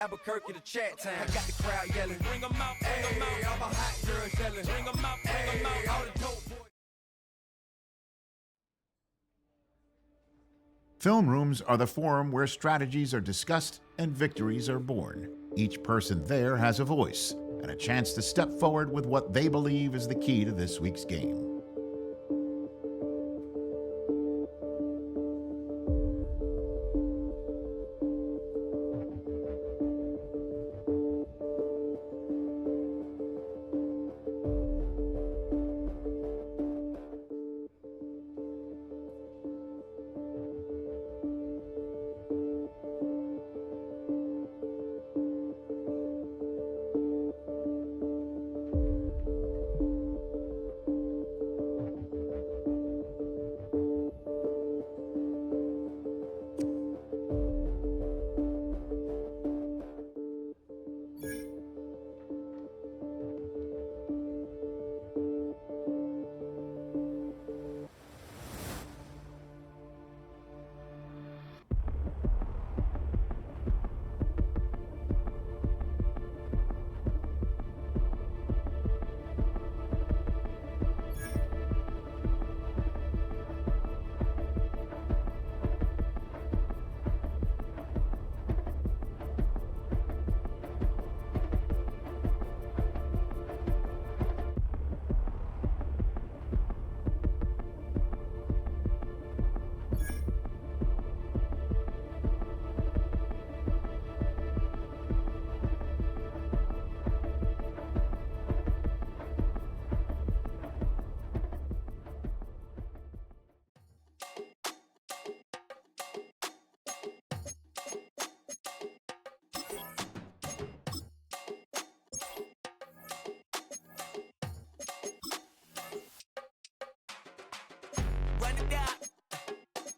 Albuquerque to chat time. I got the crowd yelling. Bring 'em out, bring 'em out. All my hot girls yelling. Bring 'em out, bring 'em out. All the dope boys. Film rooms are the forum where strategies are discussed and victories are born. Each person there has a voice and a chance to step forward with what they believe is the key to this week's game.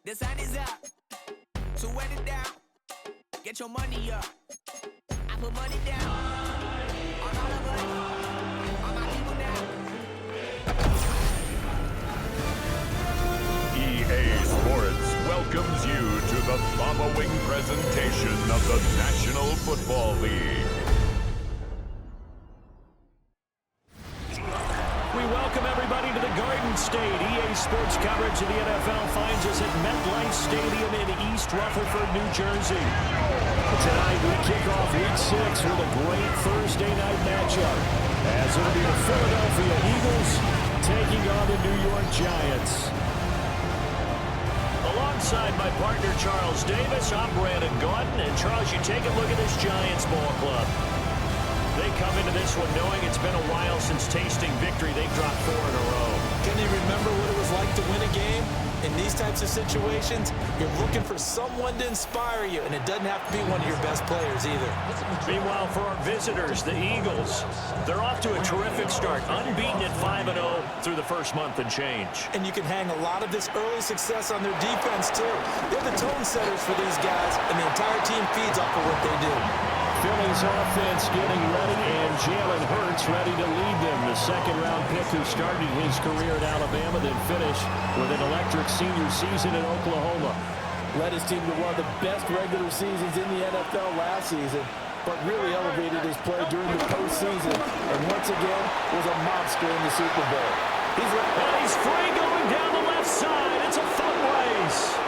The sun is up, so wet it down. Get your money up. I put money down on all of us, on my people now. EA Sports welcomes you to the following presentation of the National Football League. We welcome everybody to the Garden State. EA Sports coverage of the NFL finds us at MetLife Stadium in East Rutherford, New Jersey. Tonight we kick off Week 6 with a great Thursday night matchup, as it'll be the Philadelphia Eagles taking on the New York Giants. Alongside my partner Charles Davis, I'm Brandon Gaudin, and Charles, you take a look at this Giants ball club. They come into this one knowing it's been a while since tasting victory. They've dropped 4 in a row. Can you remember what it was like to win a game? In these types of situations, you're looking for someone to inspire you, and it doesn't have to be one of your best players either. Meanwhile, for our visitors, the Eagles, they're off to a terrific start, unbeaten at 5-0 through the first month and change. And you can hang a lot of this early success on their defense, too. They're the tone setters for these guys, and the entire team feeds off of what they do. Philly's offense getting ready, and Jalen Hurts ready to lead them. The second-round pick who started his career at Alabama, then finished with an electric senior season in Oklahoma. Led his team to one of the best regular seasons in the NFL last season, but really elevated his play during the postseason, and once again was a monster in the Super Bowl. He's free going down the left side. It's a foot race.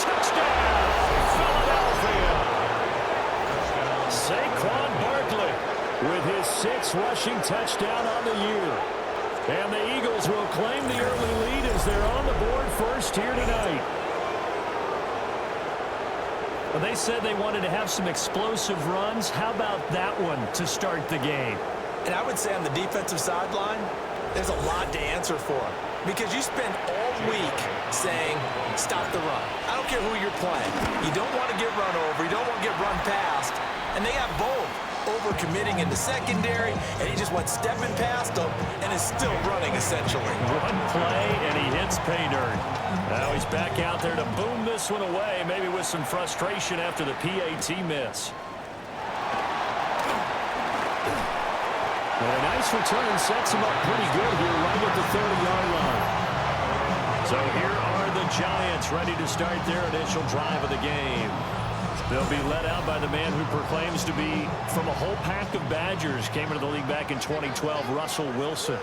Touchdown, Philadelphia. Saquon Barkley with his 6th rushing touchdown on the year. And the Eagles will claim the early lead as they're on the board first here tonight. Well, they said they wanted to have some explosive runs. How about that one to start the game? And I would say on the defensive sideline, there's a lot to answer for. Because you spend all week saying, stop the run. I don't care who you're playing. You don't want to get run over. You don't want to get run past. And they have both. Over-committing in the secondary, and he just went stepping past them and is still running, essentially. One play, and he hits pay dirt. Now he's back out there to boom this one away, maybe with some frustration after the PAT miss. And a nice return sets him up pretty good here right at the 30-yard line. So here are the Giants ready to start their initial drive of the game. They'll be led out by the man who proclaims to be from a whole pack of Badgers. Came into the league back in 2012, Russell Wilson.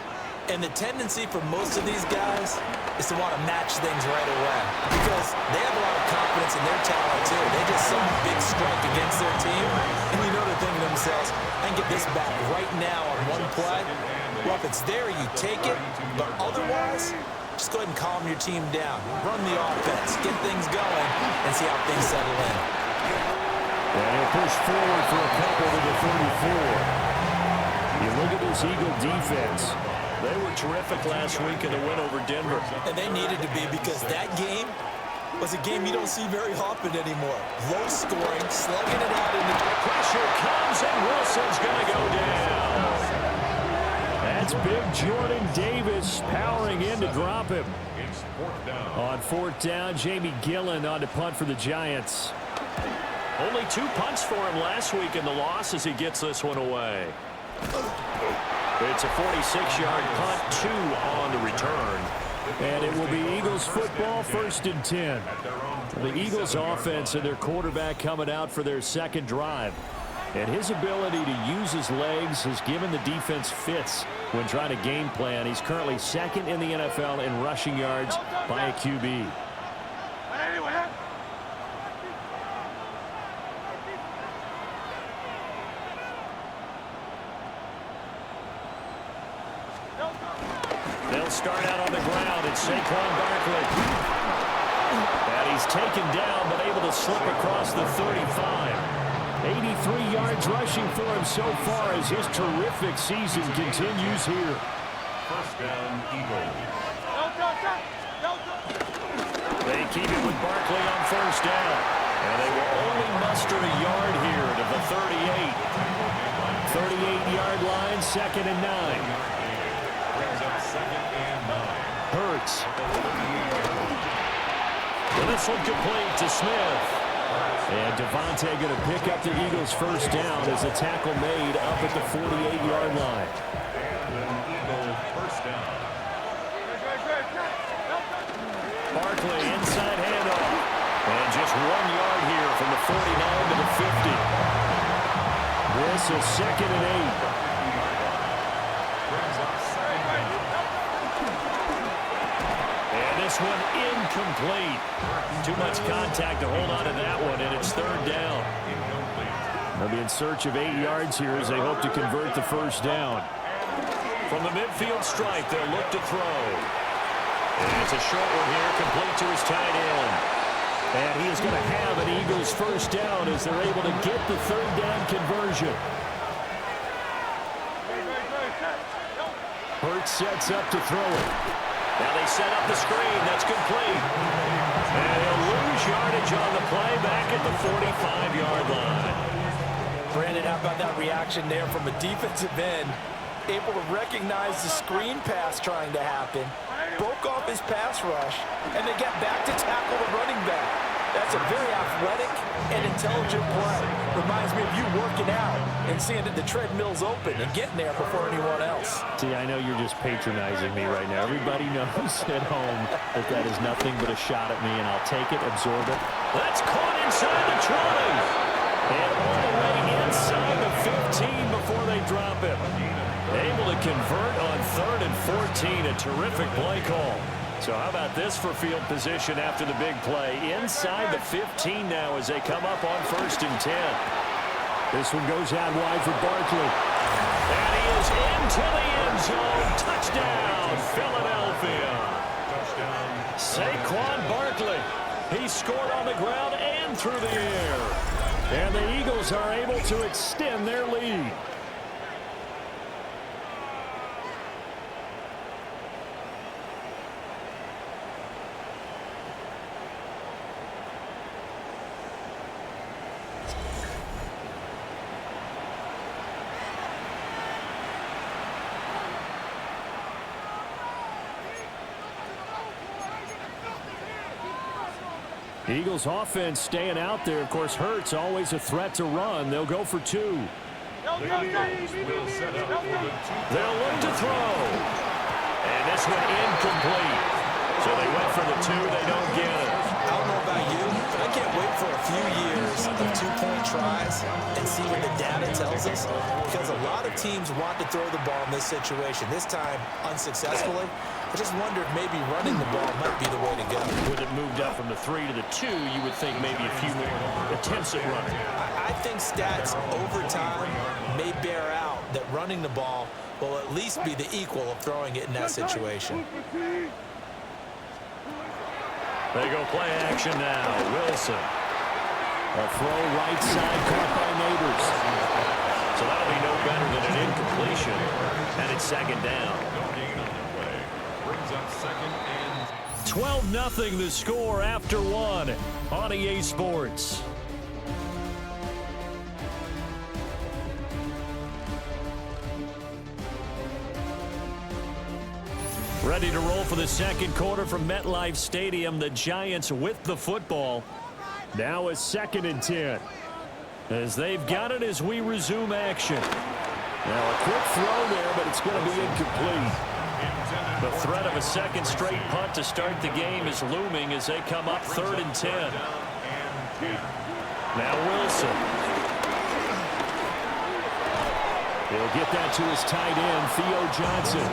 And the tendency for most of these guys is to want to match things right away because they have a lot of confidence in their talent too. They just saw a big strike against their team, and you know they're thinking to themselves, I can get this back right now on one play. Well, if it's there, you take it, but otherwise, just go ahead and calm your team down. Run the offense, get things going, and see how things settle in. And he'll push forward for a couple to the 34. You look at this Eagle defense. They were terrific last week in the win over Denver. And they needed to be because that game was a game you don't see very often anymore. Low scoring, slugging it out in the pressure comes, and Wilson's going to go down. That's big Jordan Davis powering in to drop him. On fourth down, Jamie Gillen on to punt for the Giants. Only 2 punts for him last week in the loss as he gets this one away. It's a 46-yard punt, 2 on the return. And it will be Eagles football, 1st and 10. The Eagles offense and their quarterback coming out for their second drive. And his ability to use his legs has given the defense fits when trying to game plan. He's currently 2nd in the NFL in rushing yards by a QB. They'll start out on the ground. It's Saquon Barkley. And he's taken down, but able to slip across the 35. 83 yards rushing for him so far as his terrific season continues here. First down, Eagles. They keep it with Barkley on first down. And they will only muster a yard here to the 38. 38-yard line, 2nd and 9. Hurts. And this one complete to Smith. And Devontae going to pick up the Eagles' first down as a tackle made up at the 48-yard line. Barkley inside handoff. And just 1 yard here from the 49 to the 50. This is 2nd and 8. This one incomplete. Too much contact to hold on to that one, and it's 3rd down. They'll be in search of 8 yards here as they hope to convert the first down. From the midfield stripe, they'll look to throw. And it's a short one here, complete to his tight end. And he is going to have an Eagles first down as they're able to get the 3rd down conversion. Hurts sets up to throw it. Now they set up the screen. That's complete. And he'll lose yardage on the play back at the 45-yard line. Brandon, how about that reaction there from a defensive end? Able to recognize the screen pass trying to happen. Broke off his pass rush. And they get back to tackle the running back. That's a very athletic and intelligent play. Reminds me of you working out and seeing that the treadmill's open and getting there before anyone else. See, I know you're just patronizing me right now. Everybody knows at home that that is nothing but a shot at me, and I'll take it, absorb it. That's caught inside the 20. And all the way inside the 15 before they drop him. Able to convert on 3rd and 14. A terrific play call. So how about this for field position after the big play? Inside the 15 now as they come up on 1st and 10. This one goes out wide for Barkley. And he is into the end zone. Touchdown, Philadelphia. Saquon Barkley. He scored on the ground and through the air. And the Eagles are able to extend their lead. Eagles offense staying out there. Of course, Hurts always a threat to run. They'll go for 2. They'll look to throw. And this one incomplete. So they went for the 2. They don't get it. I don't know about you, but I can't wait for a few years of two-point tries and see what the data tells us, because a lot of teams want to throw the ball in this situation. This time, unsuccessfully. I just wonder if maybe running the ball might be the way to go. With it moved up from the 3 to the 2, you would think maybe a few more attempts at running. I think stats over time may bear out that running the ball will at least be the equal of throwing it in that situation. They go play action now. Wilson. A throw right side caught by Neighbors. So that'll be no better than an incompletion. And it's second down. 12-0 the score after one on EA Sports. Ready to roll for the second quarter from MetLife Stadium. The Giants with the football. Now a 2nd and 10. As they've got it as we resume action. Now a quick throw there, but it's going to be incomplete. The threat of a second straight punt to start the game is looming as they come up 3rd and 10. Now Wilson. He'll get that to his tight end, Theo Johnson.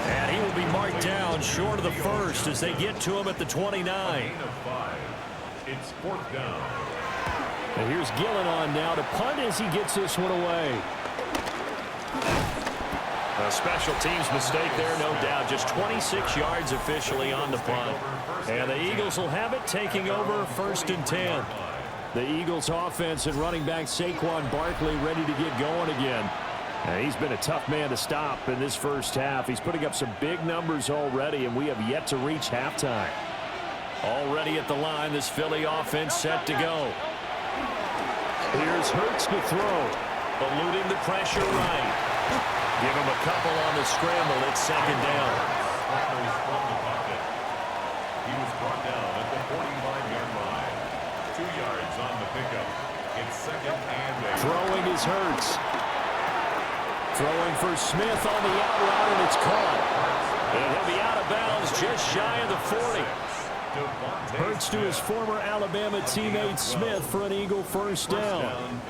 And he will be marked down short of the first as they get to him at the 29. It's 4th down. And here's Gillen on now to punt as he gets this one away. A special teams mistake there, no doubt. Just 26 yards officially on the punt. And the Eagles will have it, taking over 1st and 10. The Eagles offense and running back Saquon Barkley ready to get going again. And he's been a tough man to stop in this first half. He's putting up some big numbers already, and we have yet to reach halftime. Already at the line, this Philly offense set to go. Here's Hurts to throw. Eluding the pressure right. Give him a couple on the scramble. It's second down. He was brought down at the 45-yard line. 2 yards on the pickup. It's 2nd and 8. Throwing is Hurts. Throwing for Smith on the out route, and it's caught. And he'll be out of bounds just shy of the 40. Hurts to his former Alabama teammate Smith for an Eagle first down.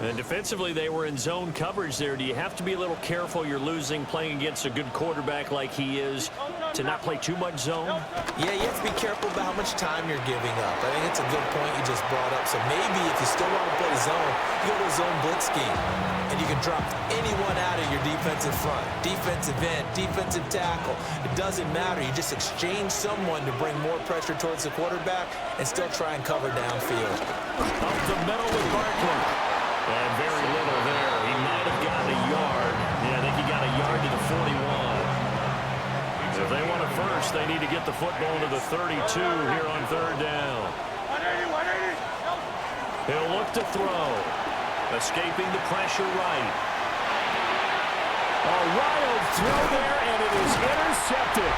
And defensively, they were in zone coverage there. Do you have to be a little careful? You're losing playing against a good quarterback like he is to not play too much zone? Yeah, you have to be careful about how much time you're giving up. I think it's a good point you just brought up. So maybe if you still want to play zone, you go to a zone blitz scheme. And you can drop anyone out of your defensive front. Defensive end, defensive tackle. It doesn't matter. You just exchange someone to bring more pressure towards the quarterback and still try and cover downfield. Up the middle with Barkley. And very little there. He might have gotten a yard. Yeah, I think he got a yard to the 41. If they want a first, they need to get the football to the 32 here on 3rd down. He'll look to throw. Escaping the pressure right. A wild throw there, and it is intercepted.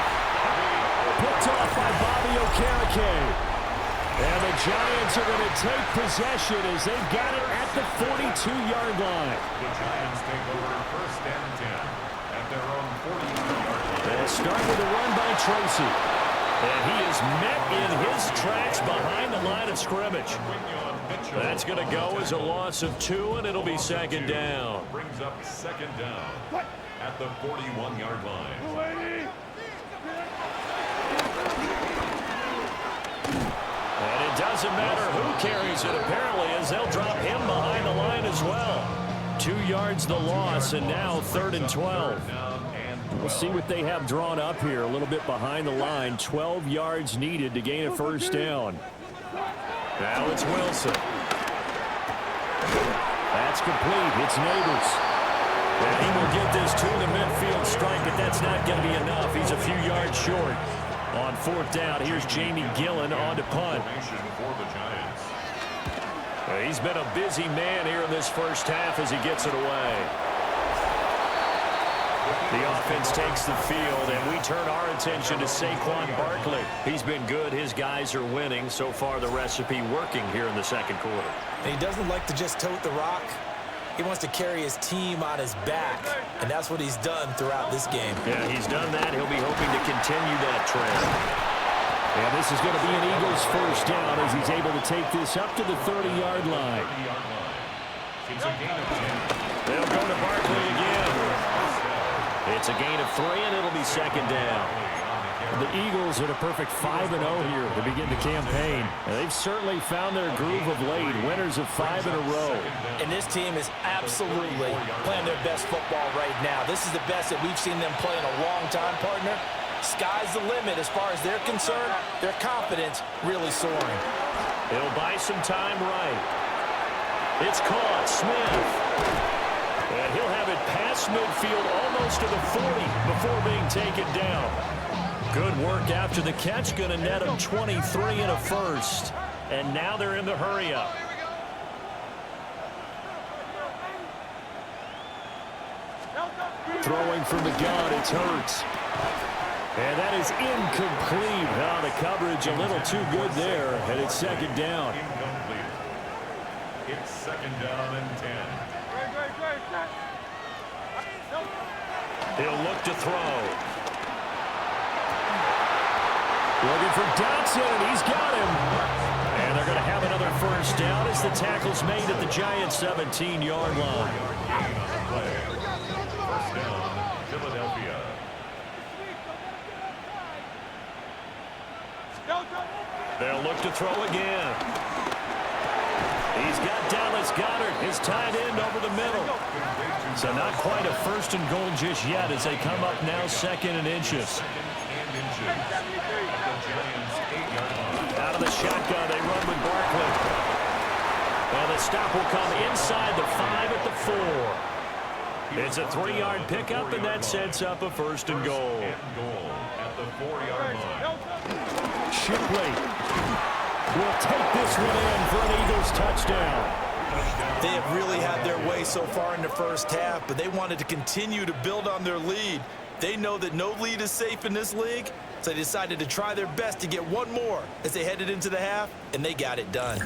Picked off by Bobby Okereke. And the Giants are going to take possession as they've got it at the 42-yard line. The Giants take over 1st and 10 at their own 40-yard line. They'll start with a run by Tracy. And he is met in his tracks behind the line of scrimmage. That's going to go as a loss of 2, and it'll be 2nd down. Brings up 2nd down at the 41-yard line. And it doesn't matter who carries it, apparently, as they'll drop him behind the line as well. 2 yards the loss, and now 3rd and 12. We'll see what they have drawn up here. A little bit behind the line. 12 yards needed to gain a first down. Now it's Wilson. That's complete. It's Neighbors. And he will get this to the midfield strike, but that's not going to be enough. He's a few yards short. On 4th down, here's Jamie Gillen on to punt. He's been a busy man here in this first half as he gets it away. The offense takes the field, and we turn our attention to Saquon Barkley. He's been good. His guys are winning. So far, the recipe working here in the second quarter. And he doesn't like to just tote the rock. He wants to carry his team on his back, and that's what he's done throughout this game. Yeah, he's done that. He'll be hoping to continue that trend. And this is going to be an Eagles first down as he's able to take this up to the 30-yard line. They'll go to Barkley again. It's a gain of 3, and it'll be second down. The Eagles are a perfect 5-0 here to begin the campaign. And they've certainly found their groove of late, winners of 5 in a row. And this team is absolutely playing their best football right now. This is the best that we've seen them play in a long time, partner. Sky's the limit as far as they're concerned. Their confidence really soaring. He'll buy some time right. It's caught. Smith. And he'll have it past midfield almost to the 40 before being taken down. Good work after the catch. Going to net him 23 and a first. And now they're in the hurry-up. Throwing from the gun, it's Hurts. And that is incomplete. Now the coverage a little too good there, and it's second down. Incomplete. It's second down and 10. He'll look to throw. Looking for Dotson, and he's got him. And they're going to have another first down as the tackle's made at the Giants' 17-yard line. First down, Philadelphia. They'll look to throw again. He's got Dallas Goedert, his tight end, over the middle. So not quite a first and goal just yet as they come up now second and inches. Out of the shotgun, they run with Barkley. And the stop will come inside the 5 at the 4. It's a 3-yard pickup, and that sets up a first and goal. At the 4-yard line. Shipley will take this one in for an Eagles touchdown. They have really had their way so far in the first half, but they wanted to continue to build on their lead. They know that no lead is safe in this league, so they decided to try their best to get one more as they headed into the half, and they got it done.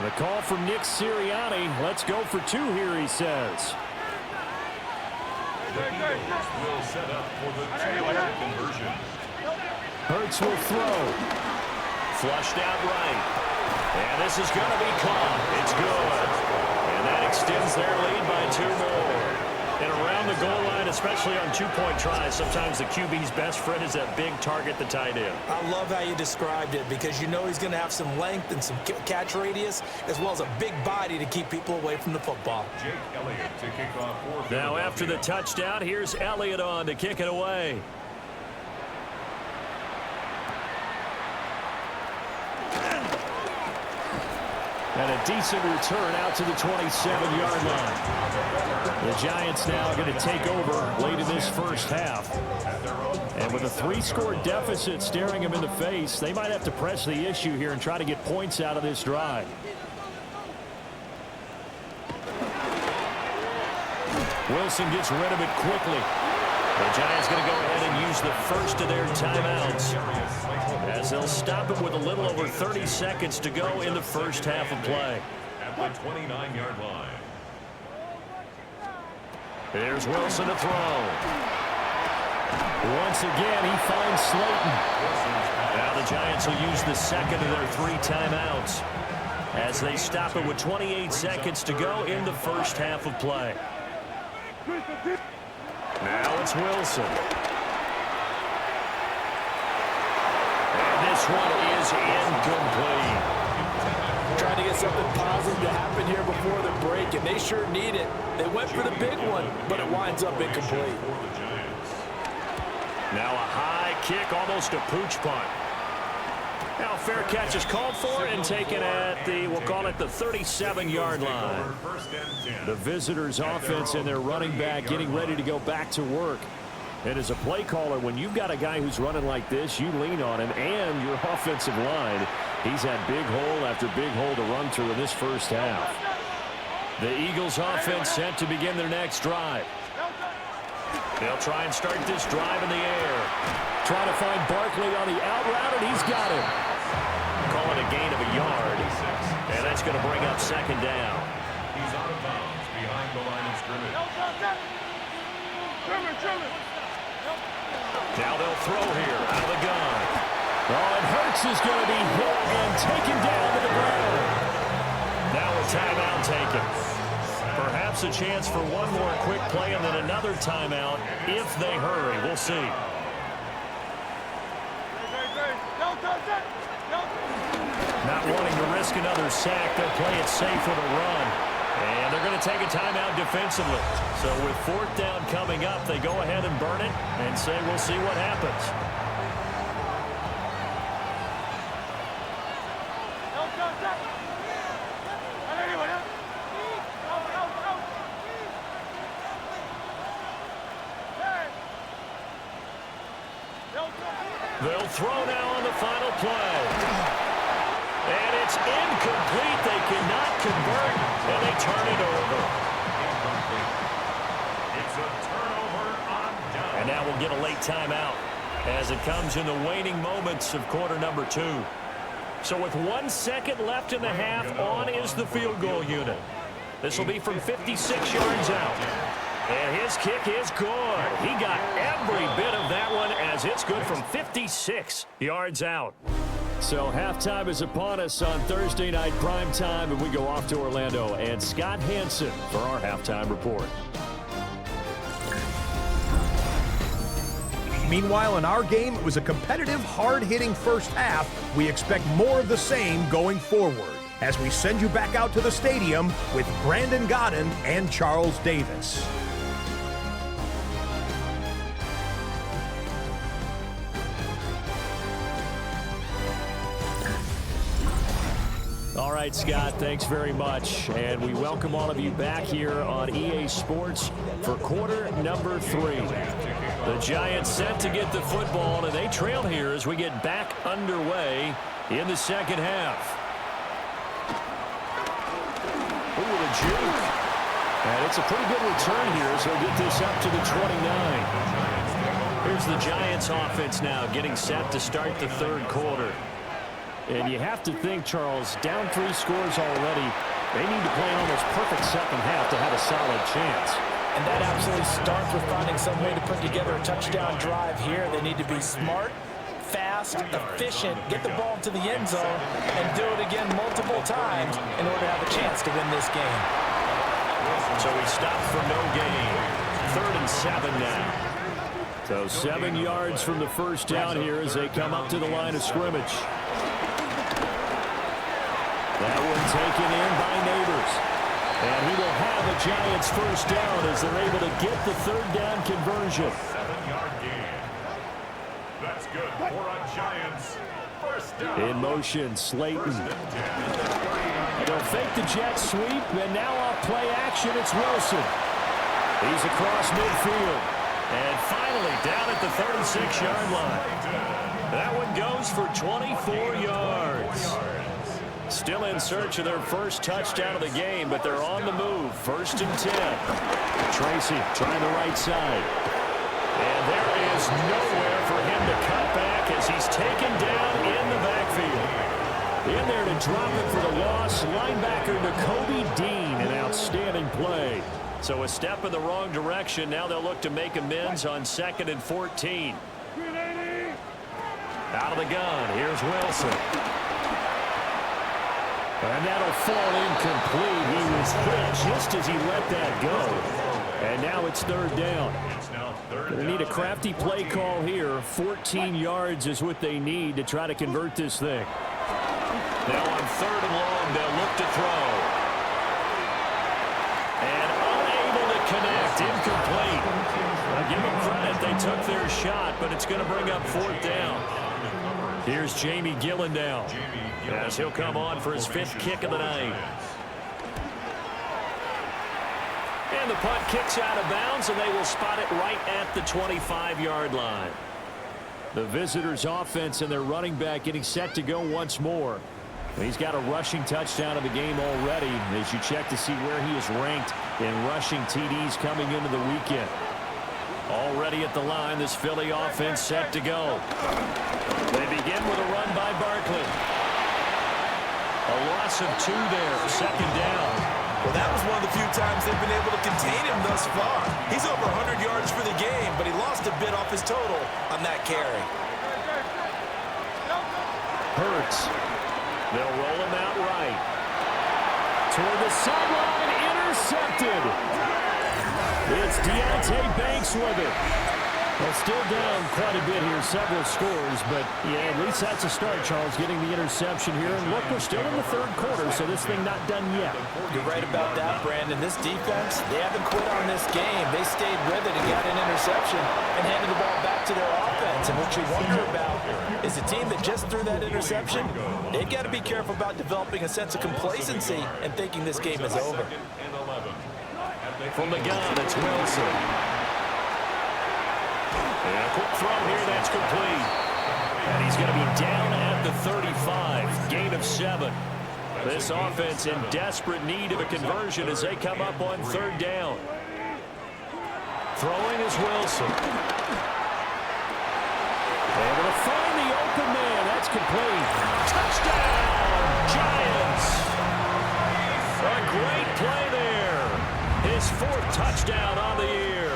The call from Nick Sirianni. Let's go for 2 here, he says. The Eagles will set up for the 2-point conversion. Hurts will throw. Flushed out right. And this is going to be caught. It's good. And that extends their lead by 2 more. And around the goal line, especially on 2-point tries, sometimes the QB's best friend is that big target, the tight end. I love how you described it because you know he's going to have some length and some catch radius as well as a big body to keep people away from the football. Jake Elliott to kick off for now after the touchdown, here's Elliott on to kick it away. And a decent return out to the 27-yard line. The Giants now going to take over late in this first half. And with a 3-score deficit staring them in the face, they might have to press the issue here and try to get points out of this drive. Wilson gets rid of it quickly. The Giants going to go ahead and use the first of their timeouts as they'll stop it with a little over 30 seconds to go in the first half of play. At the 29-yard line. There's Wilson to throw. Once again, he finds Slayton. Now the Giants will use the second of their 3 timeouts as they stop it with 28 seconds to go in the first half of play. Now it's Wilson. And this one is incomplete. Trying to get something positive to happen here before the break, and they sure need it. They went for the big one, but it winds up incomplete. Now a high kick, almost a pooch punt. Now fair catch is called for and taken at the, we'll call it the 37-yard line. The visitors' offense and their running back getting ready to go back to work. And as a play caller, when you've got a guy who's running like this, you lean on him and your offensive line. He's had big hole after big hole to run through in this first half. The Eagles' offense set to begin their next drive. They'll try and start this drive in the air. Trying to find Barkley on the out route, and he's got him. Call it a gain of a yard, and that's going to bring up second down. He's out of bounds behind the line of scrimmage. Now they'll throw here out of the gun. Oh, and Hurts is going to be hit and taken down to the ground. Now a timeout taken. Perhaps a chance for one more quick play and then another timeout if they hurry. We'll see. Not wanting to risk another sack, they'll play it safe with a run. And they're going to take a timeout defensively. So with fourth down coming up, they go ahead and burn it and say we'll see what happens. They'll throw now on the final play. And it's incomplete. They cannot convert, and they turn it over. It's a turnover on down. And now we'll get a late timeout as it comes in the waning moments of quarter number 2. So with 1 second left in the half, on is the field goal unit. This will be from 56 yards out. And his kick is good. He got every bit of that one as it's good from 56 yards out. So halftime is upon us on Thursday night prime time, and we go off to Orlando and Scott Hansen for our halftime report. Meanwhile, in our game, it was a competitive, hard-hitting first half. We expect more of the same going forward as we send you back out to the stadium with Brandon Godden and Charles Davis. All right, Scott, thanks very much. And we welcome all of you back here on EA Sports for quarter number 3. The Giants set to get the football, and they trail here as we get back underway in the second half. Ooh, the juke. And it's a pretty good return here as he'll get this up to the 29. Here's the Giants offense now getting set to start the third quarter. And you have to think, Charles, down 3 scores already, they need to play an almost perfect second half to have a solid chance. And that absolutely starts with finding some way to put together a touchdown drive here. They need to be smart, fast, efficient, get the ball into the end zone, and do it again multiple times in order to have a chance to win this game. So he stopped for no gain. 3rd and 7 now. So 7 yards from the first down here as they come up to the line of scrimmage. That one taken in by Neighbors. And he will have a Giants first down as they're able to get the 3rd down conversion. 7-yard gain. That's good for a Giants first down. In motion, Slayton. They'll fake the jet sweep, and now off play action, it's Wilson. He's across midfield. And finally down at the 36-yard line. That one goes for 24 yards. Still in search of their first touchdown of the game, but they're on the move. 1st and 10. Tracy trying the right side. And there is nowhere for him to cut back as he's taken down in the backfield. In there to drop it for the loss, linebacker Nakobe Dean, an outstanding play. So a step in the wrong direction. Now they'll look to make amends on 2nd and 14. Out of the gun, here's Wilson. And that'll fall incomplete. He was hit just as he let that go. And now it's 3rd down. They need a crafty play call here. 14 yards is what they need to try to convert this thing. Now on 3rd and long, they'll look to throw. And unable to connect. Incomplete. I'll give them credit. They took their shot, but it's going to bring up 4th down. Here's Jamie Gillen now as he'll come on for his 5th kick of the night. And the punt kicks out of bounds, and they will spot it right at the 25-yard line. The visitors' offense and their running back getting set to go once more. He's got a rushing touchdown of the game already as you check to see where he is ranked in rushing TDs coming into the weekend. Already at the line, this Philly offense set to go. They begin with a run by Barkley. A loss of 2 there, second down. Well, that was one of the few times they've been able to contain him thus far. He's over 100 yards for the game, but he lost a bit off his total on that carry. Hurts. They'll roll him out right. Toward the sideline, intercepted. It's Deontay Banks with it. Well, still down quite a bit here, several scores, but yeah, at least that's a start, Charles, getting the interception here. And look, we're still in the third quarter, so this thing not done yet. You're right about that, Brandon. This defense, they haven't quit on this game. They stayed with it and got an interception and handed the ball back to their offense. And what you wonder about is a team that just threw that interception, they've got to be careful about developing a sense of complacency and thinking this game is over. From the gun, it's Wilson. And a quick throw here, that's complete. And he's going to be down at the 35, gain of 7. This offense in desperate need of a conversion as they come up on third down. Throwing is Wilson. Able to find the open man, that's complete. Touchdown, Giants! A great play there. His 4th touchdown on the year.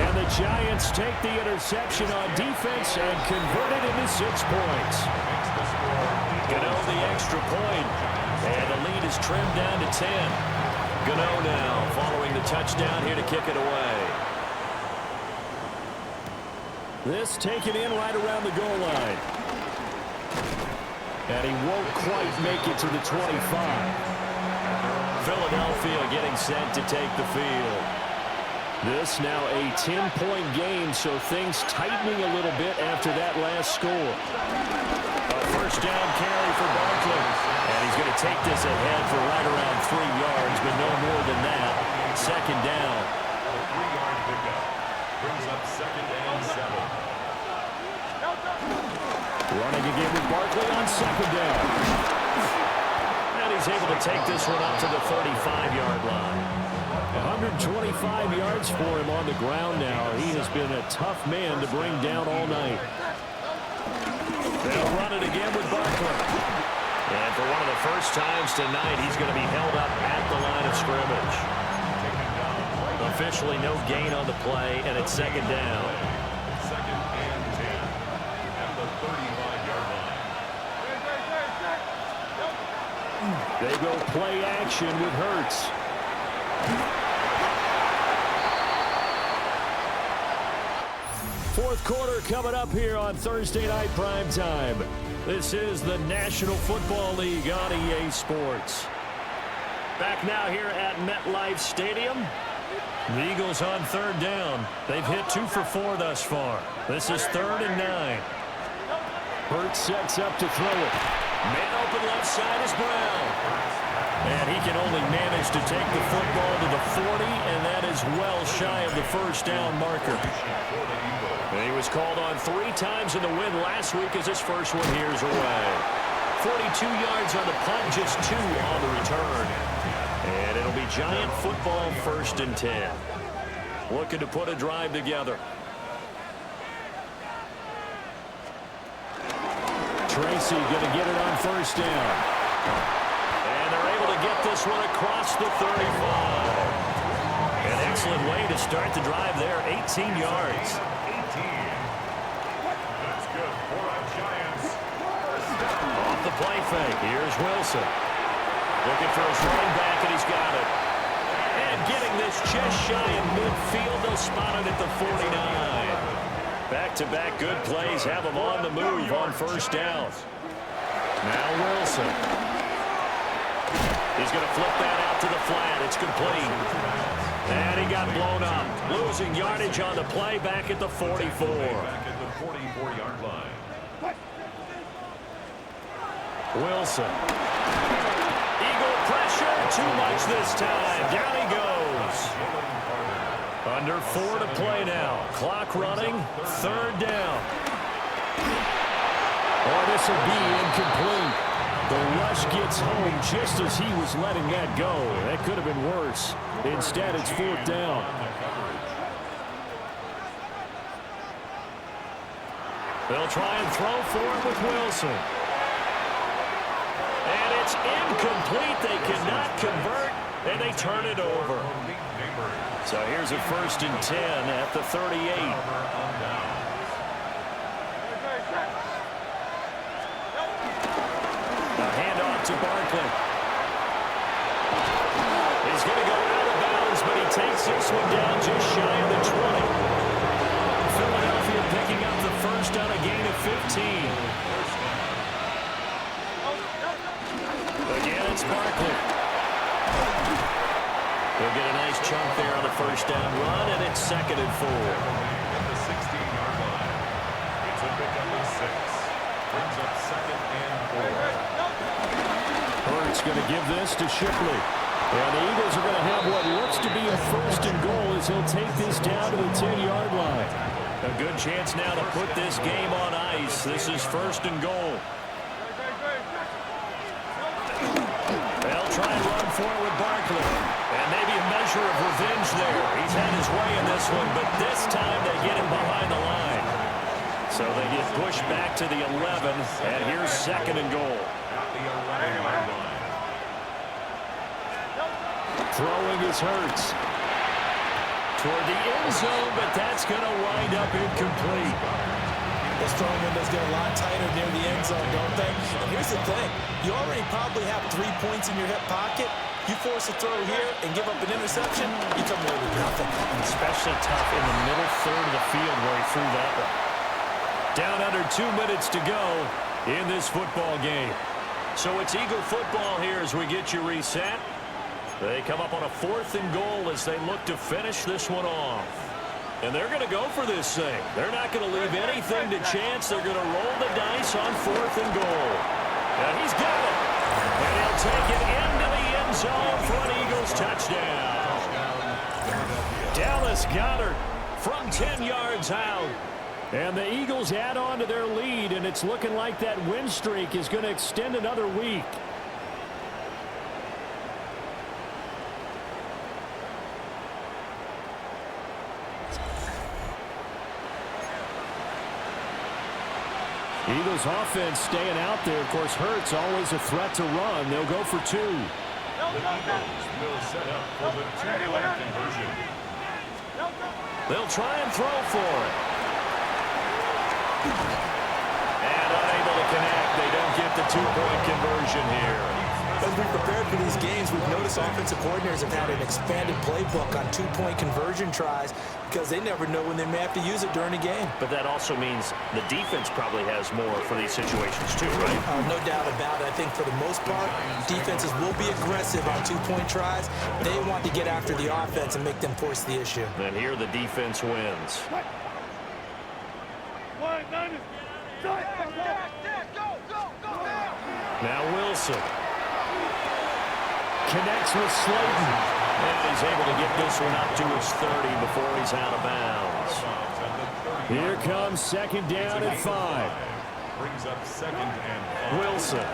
And the Giants take the interception on defense and convert it into 6 points. Gano the extra point, and the lead is trimmed down to 10. Gano now following the touchdown here to kick it away. This taken in right around the goal line. And he won't quite make it to the 25. Philadelphia getting set to take the field. This now a 10-point game, so things tightening a little bit after that last score. A first down carry for Barkley. And he's going to take this ahead for right around 3 yards, but no more than that. Second down. A 3-yard pickup brings up 2nd and 7. Running again with Barkley on second down. And he's able to take this one up to the 35-yard line. 125 yards for him on the ground now. He has been a tough man to bring down all night. They'll run it again with Barkley. And for one of the first times tonight, he's going to be held up at the line of scrimmage. Officially no gain on the play, and it's second down. 2nd and 10 at the 35-yard line. They go play action with Hurts. Fourth quarter coming up here on Thursday Night Primetime. This is the National Football League on EA Sports. Back now here at MetLife Stadium. The Eagles on third down. They've hit 2 for 4 thus far. This is 3rd and 9. Hurts sets up to throw it. Man open left side is Brown. And he can only manage to take the football to the 40, and that is well shy of the first down marker. And he was called on 3 times in the win last week as his first one here's away. 42 yards on the punt, just 2 on the return. And it'll be Giant football 1st and 10. Looking to put a drive together. Tracy going to get it on first down. And they're able to get this one across the 35. An excellent way to start the drive there, 18 yards. 18. That's good for our Giants. Off the play fake, here's Wilson. Looking for his running back, and he's got it. And getting this just shy in midfield, they'll spot it at the 49. Back-to-back good plays have him on the move on first down. Now Wilson. He's going to flip that out to the flat. It's complete. And he got blown up. Losing yardage on the play back at the 44. Back at the 44-yard line. Wilson. Eagle pressure. Too much this time. Down he goes. Under 4 to play now. Clock running. Third down. Oh, this will be incomplete. The rush gets home just as he was letting that go. That could have been worse. Instead, it's 4th down. They'll try and throw for it with Wilson. And it's incomplete. They cannot convert, and they turn it over. So here's a 1st and 10 at the 38. A handoff to Barkley. He's going to go out of bounds, but he takes this one down just shy of the 20. Philadelphia picking up the first on a gain of 15. Again, it's Barkley. They'll get a nice chunk there on the first down run, and it's 2nd and 4. At the 16-yard line. It's a pickup of 6. Brings up 2nd and 4. Hurts going to give this to Shipley. And the Eagles are going to have what looks to be a 1st and goal as he'll take this down to the 10-yard line. A good chance now to put this game on ice. This is 1st and goal. They'll try and run forward with Barkley. And maybe a measure of revenge there. He's had his way in this one, but this time they get him behind the line. So they get pushed back to the 11, and here's 2nd and goal. At the 11-yard line. Throwing is Hurts. Toward the end zone, but that's going to wind up incomplete. Those throwing windows get a lot tighter near the end zone, don't they? And here's the thing. You already probably have 3 points in your hip pocket. You force a throw here and give up an interception, you come away with nothing. Especially tough in the middle third of the field where he threw that one. Down under 2 minutes to go in this football game. So it's Eagle football here as we get you reset. They come up on a 4th and goal as they look to finish this one off. And they're going to go for this thing. They're not going to leave anything to chance. They're going to roll the dice on 4th and goal. And he's got it. And he'll take it into the end zone for an Eagles touchdown. Dallas Goedert from 10 yards out. And the Eagles add on to their lead, and it's looking like that win streak is going to extend another week. Eagles offense staying out there. Of course, Hurts always a threat to run. They'll go for 2. The Eagles will set up for the 2-point conversion. They'll try and throw for it. And unable to connect. They don't get the 2-point conversion here. As we prepared for these games, we've noticed offensive coordinators have had an expanded playbook on 2-point conversion tries because they never know when they may have to use it during a game. But that also means the defense probably has more for these situations too, right? No doubt about it. I think for the most part, defenses will be aggressive on 2-point tries. They want to get after the offense and make them force the issue. And here the defense wins. Now Wilson connects with Slayton. And he's able to get this one up to his 30 before he's out of bounds. Here comes 2nd down and 5. Brings up 2nd and 5. Wilson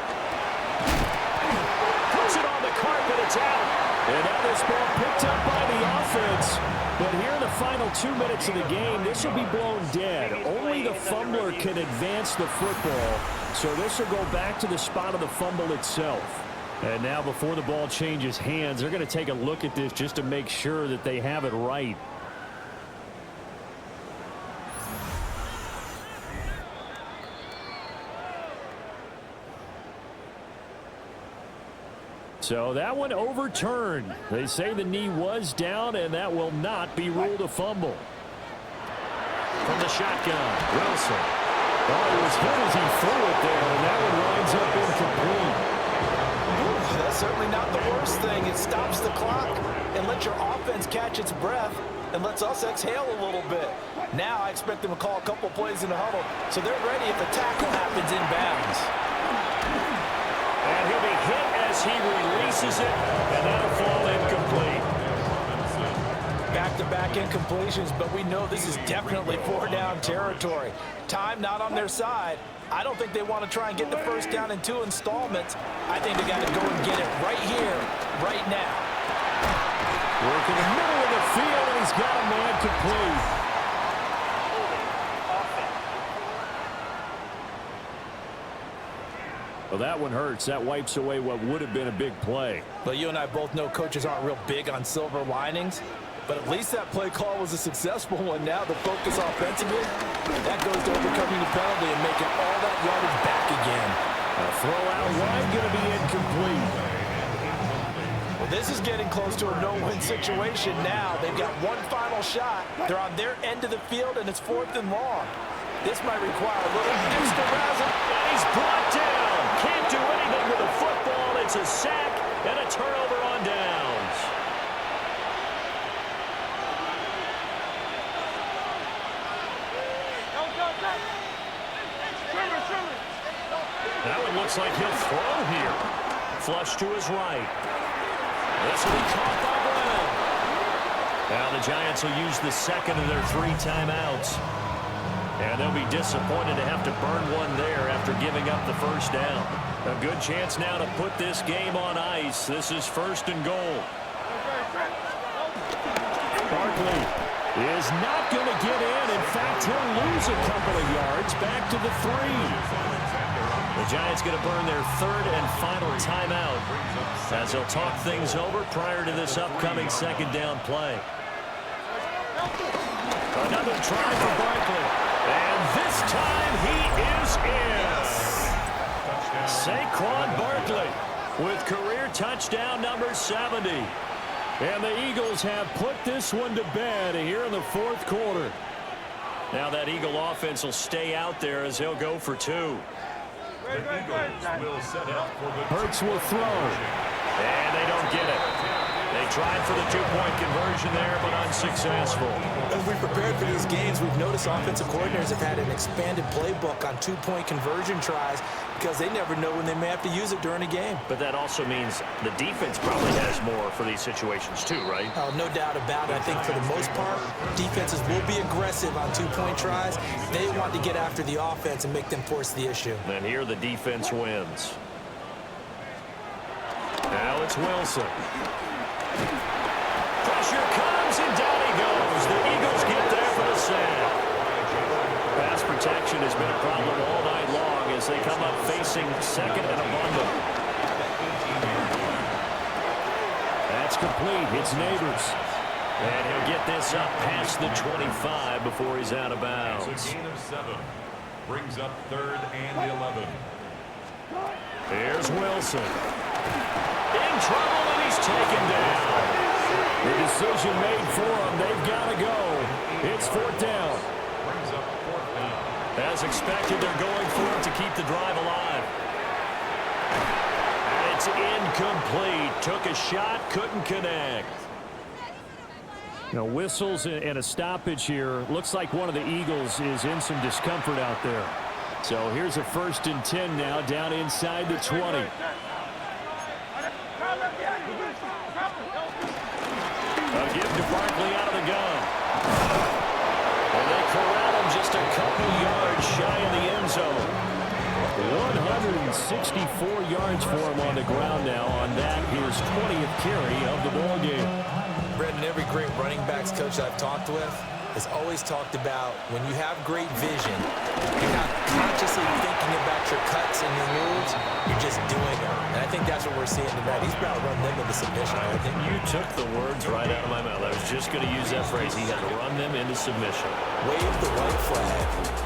puts it on the carpet. It's out. And now this ball picked up by the offense. But here in the final 2 minutes of the game, this will be blown dead. Only the fumbler can advance the football. So this will go back to the spot of the fumble itself. And now before the ball changes hands, they're going to take a look at this just to make sure that they have it right. So that one overturned. They say the knee was down, and that will not be ruled a fumble. From the shotgun, Wilson. Oh, he was hit as he threw it there, and that one winds up incomplete. That's certainly not the worst thing. It stops the clock and lets your offense catch its breath and lets us exhale a little bit. Now I expect them to call a couple plays in the huddle so they're ready if the tackle happens in bounds. And he'll be hit as he releases it, and that'll fall incomplete. Back-to-back incompletions, but we know this is definitely 4-down territory. Time not on their side. I don't think they want to try and get the first down in 2 installments. I think they got to go and get it right here, right now. Work in the middle of the field, and he's got a man complete. Well, that one hurts. That wipes away what would have been a big play. But you and I both know coaches aren't real big on silver linings. But at least that play call was a successful one. Now the focus offensively, that goes to overcoming the penalty and making all that yardage back again. A throw out wide going to be incomplete. Well, this is getting close to a no-win situation now. They've got one final shot. They're on their end of the field, and it's 4th and long. This might require a little extra razzle. And he's brought down. Can't do anything with the football. It's a sack and a turnover on downs. That one looks like he'll throw here. Flush to his right. This will be caught by Brown. Now the Giants will use the second of their 3 timeouts. And they'll be disappointed to have to burn one there after giving up the first down. A good chance now to put this game on ice. This is 1st and goal. Barkley is not going to get in. In fact, he'll lose a couple of yards back to the 3. The Giants going to burn their 3rd and final timeout as they'll talk things over prior to this upcoming 2nd down play. Another try for Barkley. And this time he is in. Saquon Barkley with career touchdown number 70. And the Eagles have put this one to bed here in the 4th quarter. Now that Eagle offense will stay out there as they'll go for 2. The Eagles will set up for the Hurts will throw. And they don't get it. They tried for the 2-point conversion there, but unsuccessful. As we prepared for these games, we've noticed offensive coordinators have had an expanded playbook on 2-point conversion tries because they never know when they may have to use it during a game. But that also means the defense probably has more for these situations too, right? No doubt about it. I think for the most part, defenses will be aggressive on 2-point tries. They want to get after the offense and make them force the issue. And here the defense wins. Now it's Wilson. Pressure comes, and down he goes. The Eagles get there for the sack. Pass protection has been a problem all night long as they come up facing 2nd and abundant. That's complete. It's Neighbors. And he'll get this up past the 25 before he's out of bounds. It's a gain of 7. Brings up 3rd and 11. Here's Wilson. In trouble, and he's taken down. The decision made for them. They've got to go. It's 4th down. Brings up 4th down. As expected, they're going for it to keep the drive alive. And it's incomplete. Took a shot, couldn't connect. Now, whistles and a stoppage here. Looks like one of the Eagles is in some discomfort out there. So here's a 1st and 10 now, down inside the 20. A give to Barkley out of the gun. And they corral him just a couple yards shy of the end zone. 164 yards for him on the ground now on that his 20th carry of the ball game. Brendan, every great running backs coach I've talked with has always talked about when you have great vision, you're not consciously thinking about your cuts and your moves, you're just doing them. And I think that's what we're seeing tonight. He's about to run them into submission. I think you took the words right out of my mouth. I was just going to use that phrase. He had to run them into submission. Wave the white flag.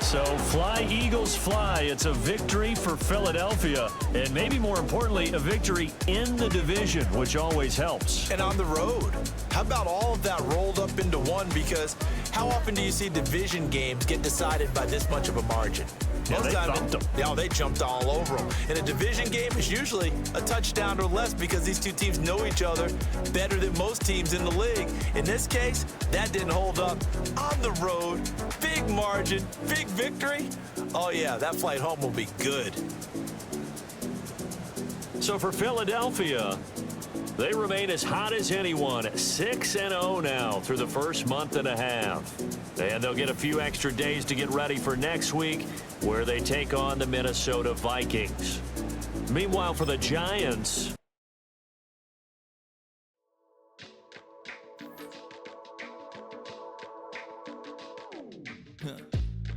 So fly, Eagles, fly. It's a victory for Philadelphia. And maybe more importantly, a victory in the division, which always helps. And on the road. How about all of that rolled up into one? Because how often do you see division games get decided by this much of a margin? Yeah, they thumped them. Yeah, they jumped all over them. In a division game, it's usually a touchdown or less because these two teams know each other better than most teams in the league. In this case, that didn't hold up. On the road, big margin, big victory. Oh, yeah, that flight home will be good. So for Philadelphia, they remain as hot as anyone, 6-0 now through the first month and a half. And they'll get a few extra days to get ready for next week, where they take on the Minnesota Vikings. Meanwhile, for the Giants,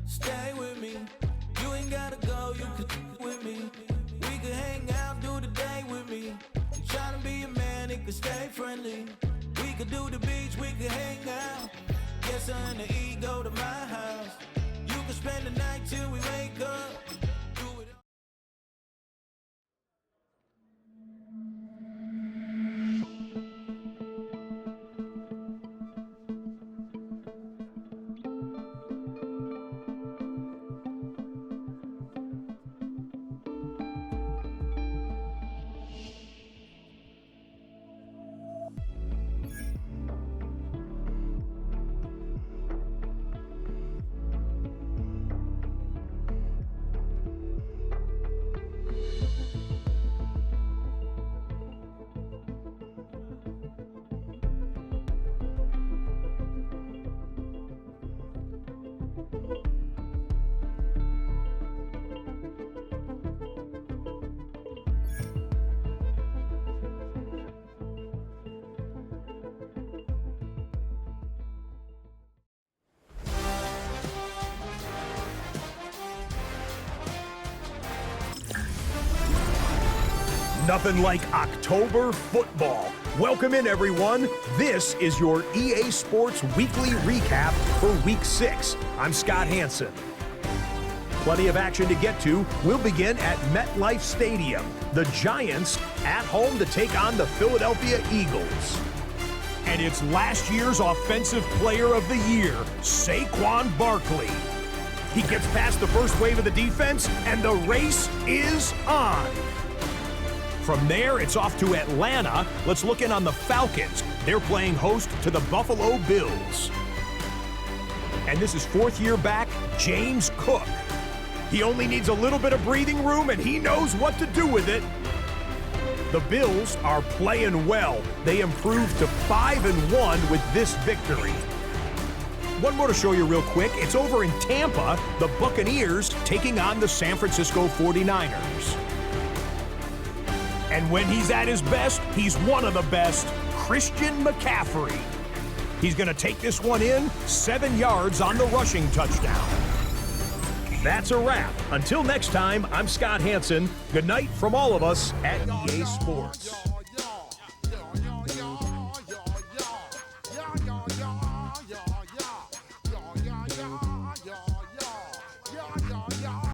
stay with me. You ain't gotta go, you can with me. could hang out, do the day with me. You trying to be a man, it could stay friendly. We could do the beach, we could hang out. Get her and the E, go to my house. You could spend the night till we wake up. Do it. Nothing like October football. Welcome in, everyone. This is your EA Sports Weekly Recap for Week 6. I'm Scott Hansen. Plenty of action to get to. We'll begin at MetLife Stadium. The Giants at home to take on the Philadelphia Eagles. And it's last year's Offensive Player of the Year, Saquon Barkley. He gets past the first wave of the defense, and the race is on. From there, it's off to Atlanta. Let's look in on the Falcons. They're playing host to the Buffalo Bills. And this is fourth-year back, James Cook. He only needs a little bit of breathing room, and he knows what to do with it. The Bills are playing well. They improved to 5-1 with this victory. One more to show you real quick. It's over in Tampa, the Buccaneers taking on the San Francisco 49ers. And when he's at his best, he's one of the best, Christian McCaffrey. He's going to take this one in, 7 yards on the rushing touchdown. That's a wrap. Until next time, I'm Scott Hansen. Good night from all of us at EA Sports.